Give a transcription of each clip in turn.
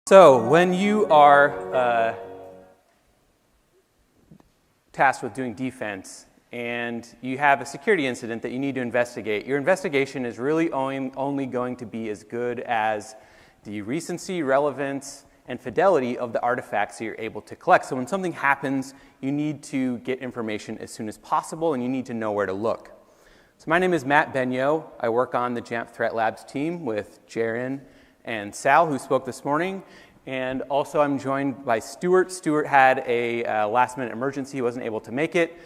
So when you are tasked with doing defense and you have a security incident that you need to investigate, your investigation is really only going to be as good as the recency, relevance, and fidelity of the artifacts that you're able to collect. So when something happens, you need to get information as soon as possible, and you need to know where to look. So my name is Matt Benyo. I work on the Jamf Threat Labs team with Jaren and Sal, who spoke this morning. And also I'm joined by Stuart. Stuart had a last-minute emergency. He wasn't able to make it.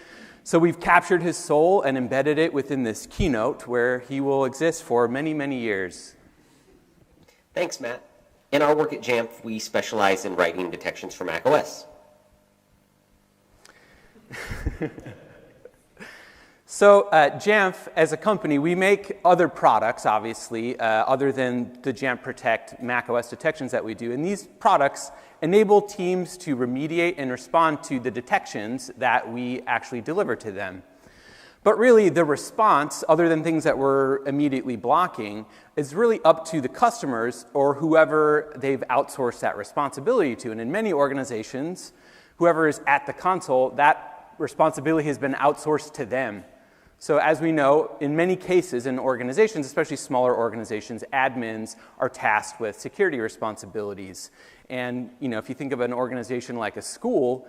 So we've captured his soul and embedded it within this keynote where he will exist for many, many years. Thanks, Matt. In our work at Jamf, we specialize in writing detections for macOS. So Jamf, as a company, we make other products, obviously, other than the Jamf Protect macOS detections that we do. And these products enable teams to remediate and respond to the detections that we actually deliver to them. But really, the response, other than things that we're immediately blocking, is really up to the customers or whoever they've outsourced that responsibility to. And in many organizations, whoever is at the console, that responsibility has been outsourced to them. So as we know, in many cases in organizations, especially smaller organizations, admins are tasked with security responsibilities. And if you think of an organization like a school,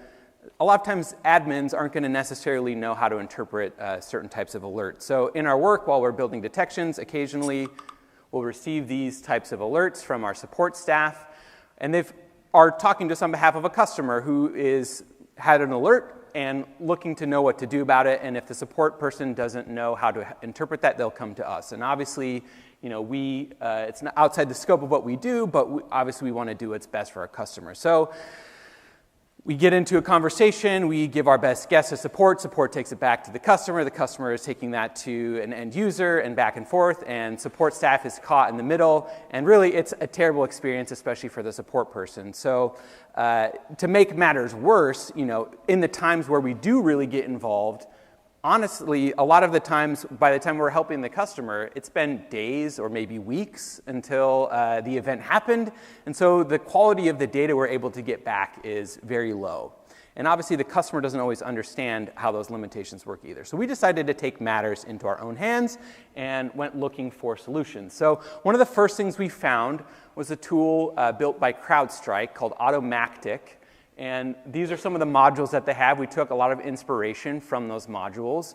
a lot of times admins aren't going to necessarily know how to interpret certain types of alerts. So in our work, while we're building detections, occasionally we'll receive these types of alerts from our support staff, and they are talking to us on behalf of a customer who had an alert and looking to know what to do about it. And if the support person doesn't know how to interpret that, they'll come to us. And obviously, it's not outside the scope of what we do, but obviously we want to do what's best for our customers. So we get into a conversation, we give our best guess to support takes it back to the customer is taking that to an end user, and back and forth, and support staff is caught in the middle, and really it's a terrible experience, especially for the support person. So to make matters worse, in the times where we do really get involved, honestly, a lot of the times, by the time we're helping the customer, it's been days or maybe weeks until the event happened. And so the quality of the data we're able to get back is very low. And obviously, the customer doesn't always understand how those limitations work either. So we decided to take matters into our own hands and went looking for solutions. So one of the first things we found was a tool built by CrowdStrike called Automactic. And these are some of the modules that they have. We took a lot of inspiration from those modules.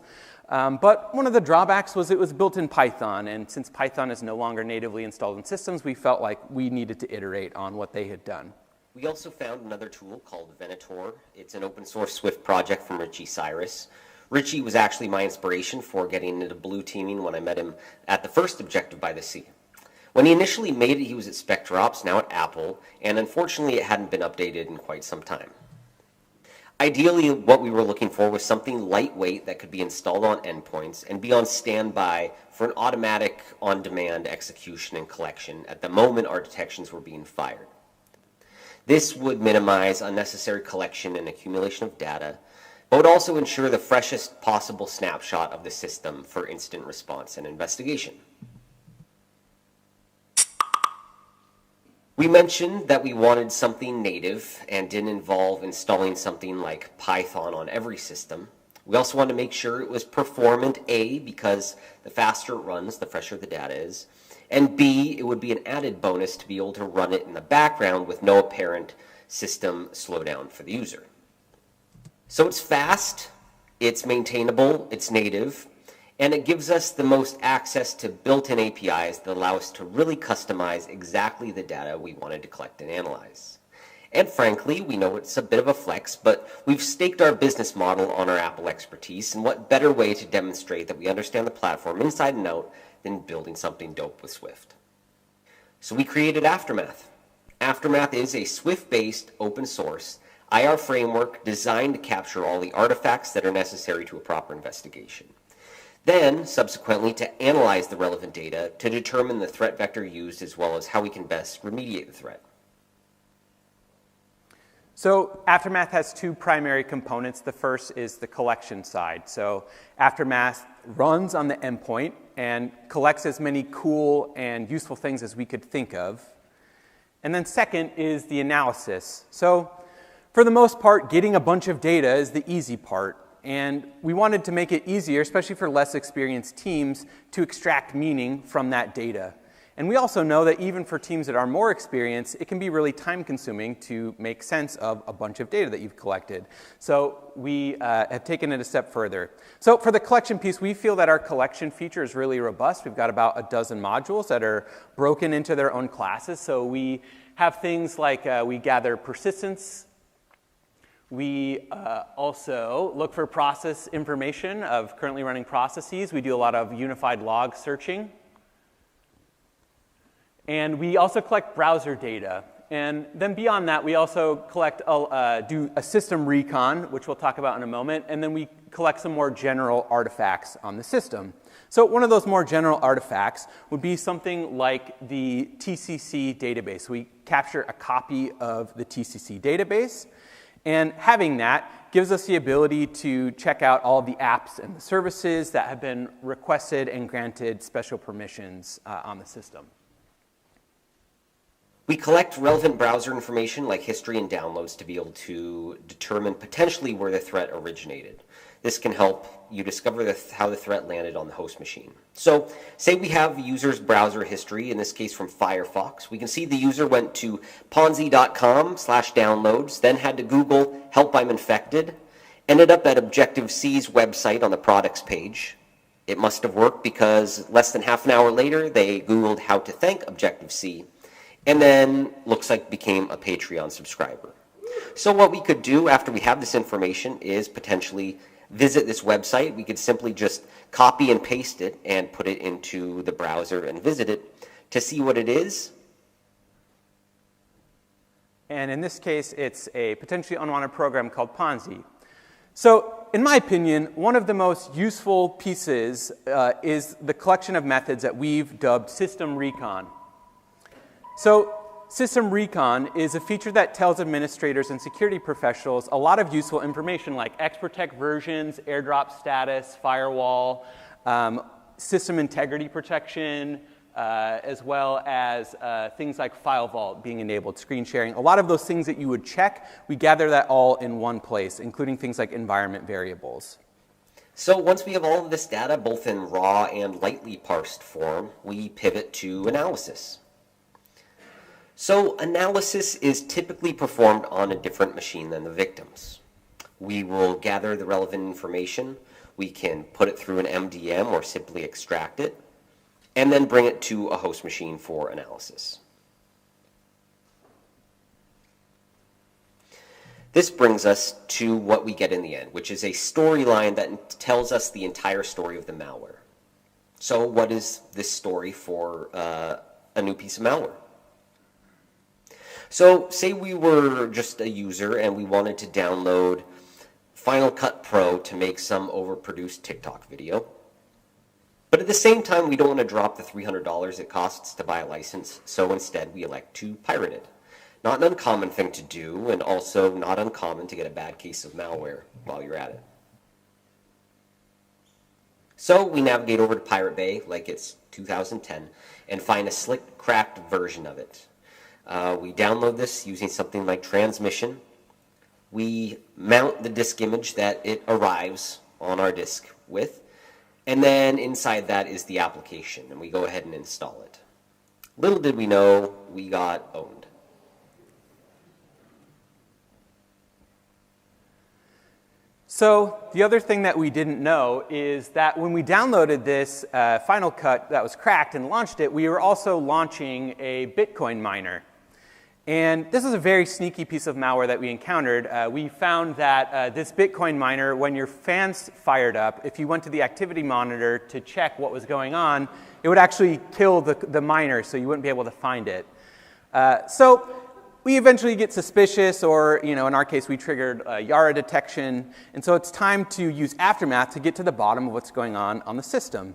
But one of the drawbacks was it was built in Python. And since Python is no longer natively installed in systems, we felt like we needed to iterate on what they had done. We also found another tool called Venator. It's an open source Swift project from Richie Cyrus. Richie was actually my inspiration for getting into blue teaming when I met him at the first Objective by the Sea. When he initially made it, he was at SpectreOps, now at Apple, and unfortunately it hadn't been updated in quite some time. Ideally, what we were looking for was something lightweight that could be installed on endpoints and be on standby for an automatic on-demand execution and collection at the moment our detections were being fired. This would minimize unnecessary collection and accumulation of data, but would also ensure the freshest possible snapshot of the system for instant response and investigation. We mentioned that we wanted something native and didn't involve installing something like Python on every system. We also wanted to make sure it was performant, A, because the faster it runs, the fresher the data is, and B, it would be an added bonus to be able to run it in the background with no apparent system slowdown for the user. So it's fast, it's maintainable, it's native, and it gives us the most access to built-in APIs that allow us to really customize exactly the data we wanted to collect and analyze. And frankly, we know it's a bit of a flex, but we've staked our business model on our Apple expertise, and what better way to demonstrate that we understand the platform inside and out than building something dope with Swift. So we created Aftermath. Aftermath is a Swift-based open source IR framework designed to capture all the artifacts that are necessary to a proper investigation. Then, subsequently, to analyze the relevant data to determine the threat vector used as well as how we can best remediate the threat. So Aftermath has two primary components. The first is the collection side. So Aftermath runs on the endpoint and collects as many cool and useful things as we could think of. And then second is the analysis. So for the most part, getting a bunch of data is the easy part. And we wanted to make it easier, especially for less experienced teams, to extract meaning from that data. And we also know that even for teams that are more experienced, it can be really time-consuming to make sense of a bunch of data that you've collected. So we have taken it a step further. So for the collection piece, we feel that our collection feature is really robust. We've got about a dozen modules that are broken into their own classes. So we have things like we gather persistence. We also look for process information of currently running processes. We do a lot of unified log searching. And we also collect browser data. And then beyond that, we also collect, do a system recon, which we'll talk about in a moment. And then we collect some more general artifacts on the system. So one of those more general artifacts would be something like the TCC database. We capture a copy of the TCC database. And having that gives us the ability to check out all of the apps and the services that have been requested and granted special permissions on the system. We collect relevant browser information like history and downloads to be able to determine potentially where the threat originated. This can help you discover how the threat landed on the host machine. So say we have user's browser history, in this case from Firefox. We can see the user went to ponzi.com/downloads, then had to Google help I'm infected, ended up at Objective-C's website on the products page. It must have worked because less than half an hour later, they Googled how to thank Objective-C, and then looks like became a Patreon subscriber. So what we could do after we have this information is potentially visit this website. We could simply just copy and paste it and put it into the browser and visit it to see what it is. And in this case, it's a potentially unwanted program called Ponzi. So in my opinion, one of the most useful pieces is the collection of methods that we've dubbed System Recon. So System Recon is a feature that tells administrators and security professionals a lot of useful information like XProtect versions, airdrop status, firewall, system integrity protection, as well as things like file vault being enabled, screen sharing. A lot of those things that you would check, we gather that all in one place, including things like environment variables. So once we have all of this data, both in raw and lightly parsed form, we pivot to analysis. So analysis is typically performed on a different machine than the victims. We will gather the relevant information, we can put it through an MDM or simply extract it, and then bring it to a host machine for analysis. This brings us to what we get in the end, which is a storyline that tells us the entire story of the malware. So what is this story for a new piece of malware? So say we were just a user and we wanted to download Final Cut Pro to make some overproduced TikTok video. But at the same time, we don't want to drop the $300 it costs to buy a license, so instead we elect to pirate it. Not an uncommon thing to do, and also not uncommon to get a bad case of malware while you're at it. So we navigate over to Pirate Bay, like it's 2010, and find a slick, cracked version of it. We download this using something like Transmission. We mount the disk image that it arrives on our disk with, and then inside that is the application, and we go ahead and install it. Little did we know, we got owned. So the other thing that we didn't know is that when we downloaded this Final Cut that was cracked and launched it, we were also launching a Bitcoin miner. And this is a very sneaky piece of malware that we encountered. We found that this Bitcoin miner, when your fans fired up, if you went to the activity monitor to check what was going on, it would actually kill the miner, so you wouldn't be able to find it. So we eventually get suspicious, or in our case, we triggered Yara detection. And so it's time to use Aftermath to get to the bottom of what's going on the system.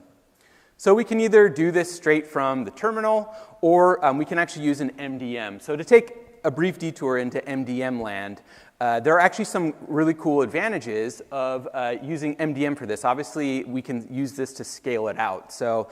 So we can either do this straight from the terminal, or we can actually use an MDM. So to take a brief detour into MDM land, there are actually some really cool advantages of using MDM for this. Obviously, we can use this to scale it out. So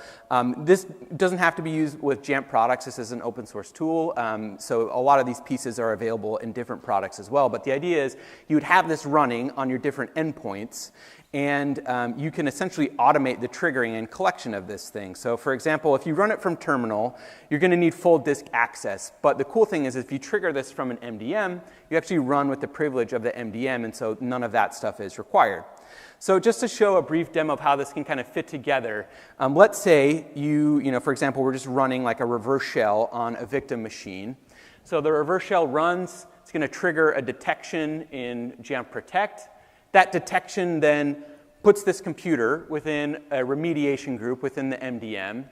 this doesn't have to be used with Jamf products. This is an open source tool. So a lot of these pieces are available in different products as well. But the idea is you would have this running on your different endpoints, and you can essentially automate the triggering and collection of this thing. So for example, if you run it from terminal, you're going to need full disk access. But the cool thing is if you trigger this from an MDM, you actually run with the privilege of the MDM, and so none of that stuff is required. So just to show a brief demo of how this can kind of fit together, let's say for example, we're just running like a reverse shell on a victim machine. So the reverse shell runs. It's going to trigger a detection in Jamf Protect. That detection then puts this computer within a remediation group within the MDM,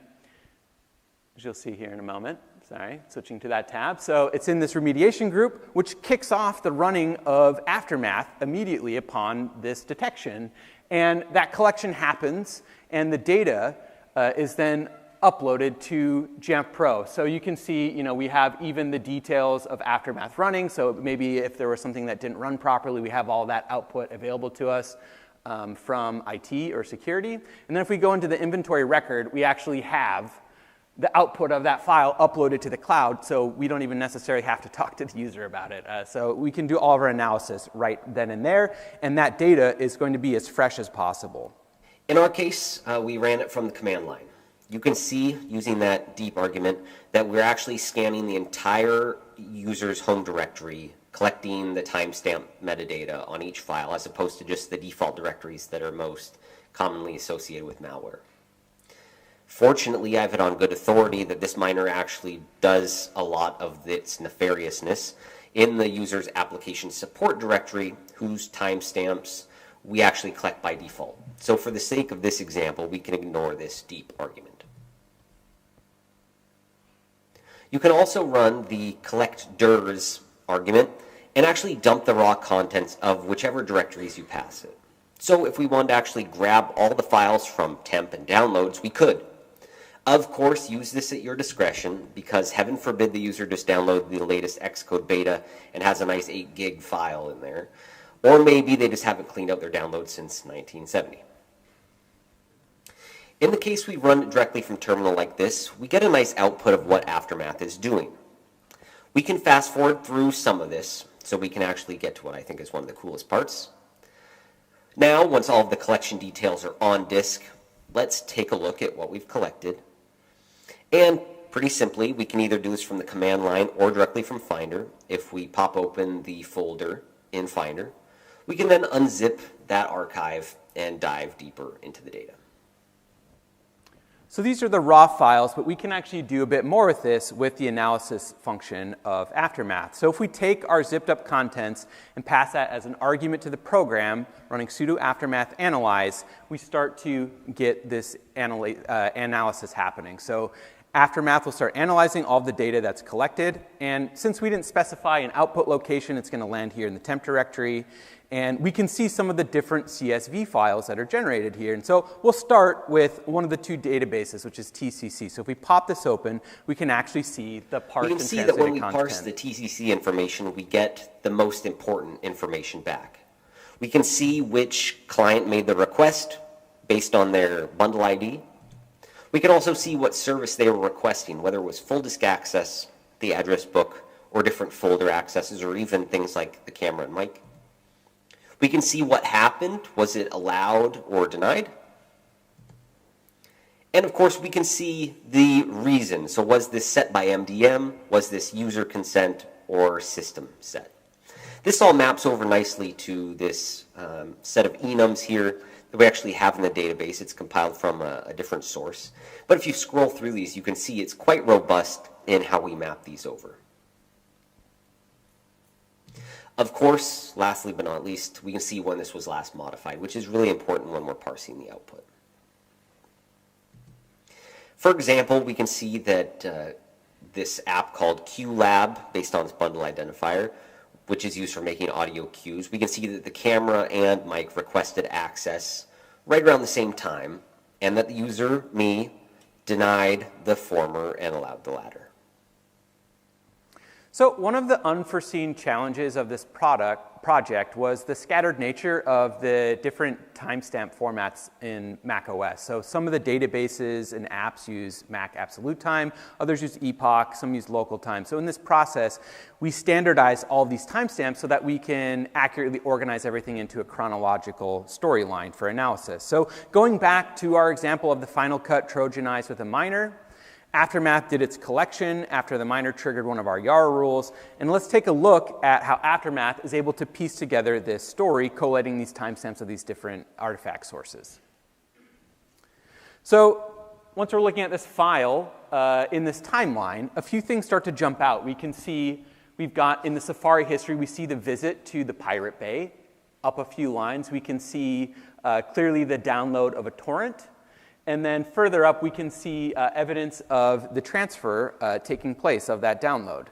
as you'll see here in a moment. Sorry, switching to that tab. So it's in this remediation group, which kicks off the running of Aftermath immediately upon this detection. And that collection happens, and the data is then uploaded to Jamf Pro. So you can see, we have even the details of Aftermath running. So maybe if there was something that didn't run properly, we have all that output available to us from IT or security. And then if we go into the inventory record, we actually have the output of that file uploaded to the cloud, so we don't even necessarily have to talk to the user about it. So we can do all of our analysis right then and there, and that data is going to be as fresh as possible. In our case, we ran it from the command line. You can see, using that deep argument, that we're actually scanning the entire user's home directory, collecting the timestamp metadata on each file, as opposed to just the default directories that are most commonly associated with malware. Fortunately, I've had on good authority that this miner actually does a lot of its nefariousness in the user's application support directory, whose timestamps we actually collect by default. So for the sake of this example, we can ignore this deep argument. You can also run the collect DIRs argument and actually dump the raw contents of whichever directories you pass it. So if we wanted to actually grab all the files from temp and downloads, we could. Of course, use this at your discretion, because heaven forbid the user just download the latest Xcode beta and has a nice 8 gig file in there. Or maybe they just haven't cleaned out their downloads since 1970. In the case we run it directly from terminal like this, we get a nice output of what Aftermath is doing. We can fast forward through some of this, so we can actually get to what I think is one of the coolest parts. Now, once all of the collection details are on disk, let's take a look at what we've collected. And pretty simply, we can either do this from the command line or directly from Finder. If we pop open the folder in Finder, we can then unzip that archive and dive deeper into the data. So these are the raw files, but we can actually do a bit more with this with the analysis function of Aftermath. So if we take our zipped up contents and pass that as an argument to the program running sudo aftermath analyze, we start to get this analysis happening. So Aftermath will start analyzing all of the data that's collected, and since we didn't specify an output location, it's going to land here in the temp directory, and we can see some of the different CSV files that are generated here. And so we'll start with one of the two databases, which is TCC. So if we pop this open, we can actually see the parsed and translated content. We can see that when we parse the TCC information, we get the most important information back. We can see which client made the request based on their bundle ID. We can also see what service they were requesting, whether it was full disk access, the address book, or different folder accesses, or even things like the camera and mic. We can see what happened. Was it allowed or denied? And of course, we can see the reason. So was this set by MDM? Was this user consent or system set? This all maps over nicely to this set of enums here that we actually have in the database. It's compiled from a different source. But if you scroll through these, you can see it's quite robust in how we map these over. Of course, lastly but not least, we can see when this was last modified, which is really important when we're parsing the output. For example, we can see that this app called QLab, based on its bundle identifier, which is used for making audio cues, we can see that the camera and mic requested access right around the same time, and that the user, me, denied the former and allowed the latter. So one of the unforeseen challenges of this project was the scattered nature of the different timestamp formats in macOS. So some of the databases and apps use Mac Absolute Time, others use Epoch, some use local time. So in this process, we standardize all of these timestamps so that we can accurately organize everything into a chronological storyline for analysis. So going back to our example of the Final Cut Trojanized with a miner, Aftermath did its collection after the miner triggered one of our Yara rules. And let's take a look at how Aftermath is able to piece together this story, collating these timestamps of these different artifact sources. So once we're looking at this file in this timeline, a few things start to jump out. We can see we've got in the Safari history, we see the visit to the Pirate Bay. Up a few lines, we can see clearly the download of a torrent. And then further up, we can see evidence of the transfer taking place of that download.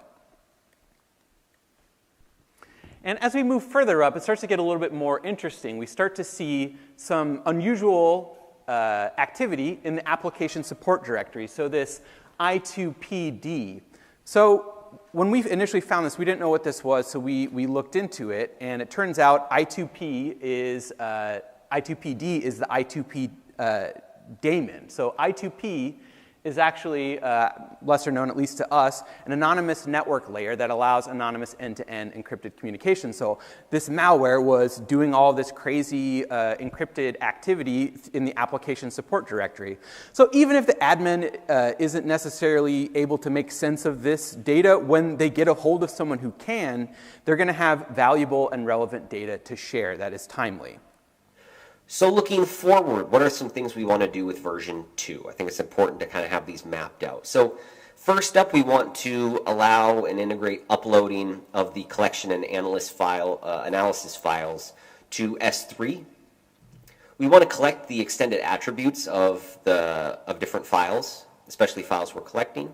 And as we move further up, it starts to get a little bit more interesting. We start to see some unusual activity in the application support directory, so this I2PD. So when we initially found this, we didn't know what this was, so we looked into it, and it turns out I2PD is the I2P daemon. So I2P is actually, lesser known at least to us, an anonymous network layer that allows anonymous end-to-end encrypted communication. So this malware was doing all this crazy encrypted activity in the application support directory. So even if the admin isn't necessarily able to make sense of this data, when they get a hold of someone who can, they're going to have valuable and relevant data to share that is timely. So looking forward, what are some things we want to do with version 2? I think it's important to kind of have these mapped out. So first up, we want to allow and integrate uploading of the collection and analysis files to S3. We want to collect the extended attributes of different files, especially files we're collecting.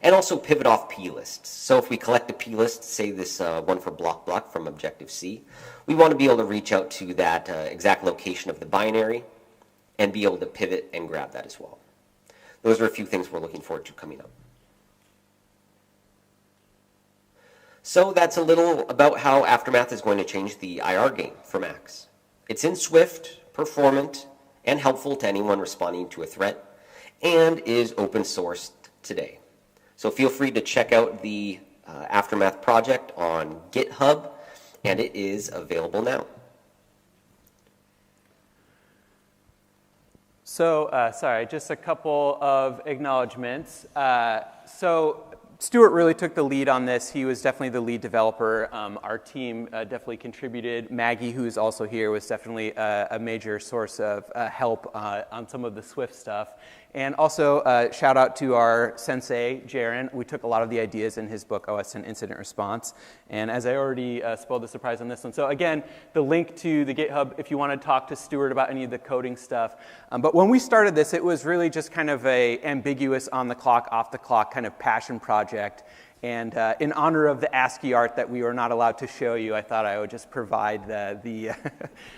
And also pivot off p-lists. So if we collect a p-list, say this one for block from Objective-C, we want to be able to reach out to that exact location of the binary and be able to pivot and grab that as well. Those are a few things we're looking forward to coming up. So that's a little about how Aftermath is going to change the IR game for Macs. It's in Swift, performant, and helpful to anyone responding to a threat, and is open sourced today. So feel free to check out the Aftermath project on GitHub, and it is available now. So, sorry, just a couple of acknowledgments. So Stuart really took the lead on this. He was definitely the lead developer. Our team definitely contributed. Maggie, who's also here, was definitely a major source of help on some of the Swift stuff. And also, shout out to our sensei, Jaren. We took a lot of the ideas in his book, OS and Incident Response. And as I already spoiled the surprise on this one. So again, the link to the GitHub if you want to talk to Stuart about any of the coding stuff. But when we started this, it was really just kind of a ambiguous on-the-clock, off-the-clock kind of passion project. And in honor of the ASCII art that we were not allowed to show you, I thought I would just provide the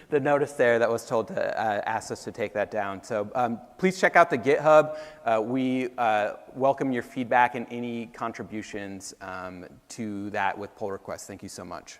notice there that was told to ask us to take that down. So please check out the GitHub. We welcome your feedback and any contributions to that with pull requests. Thank you so much.